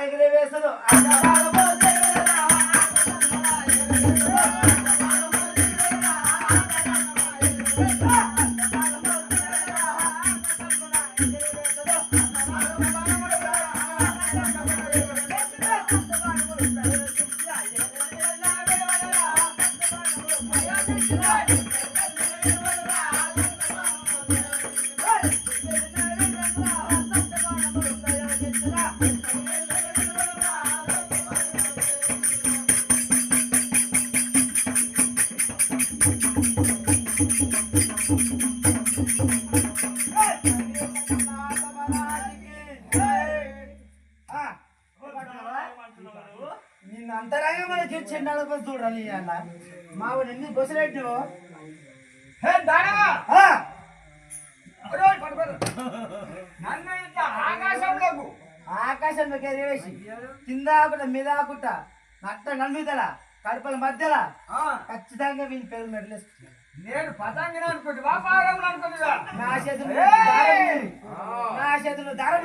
ఎగిరివేసదు నిన్ను అంతరాగా మనకి చెండాల చూడాలి అన్న మావాడు ఎన్ని బొసలేట్టు ఆకాశంలోకి ఎదివేసి కింద ఆకుట మీద ఆకుట నట్ట నమ్మిదల కడుపుల మధ్యల ఖచ్చితంగా వీని పేరు మెడలేసుకుంటాను నేను పతంగిని అనుకుంటున్నా పారంలో అనుకుంటున్నా నా చేతులు దారం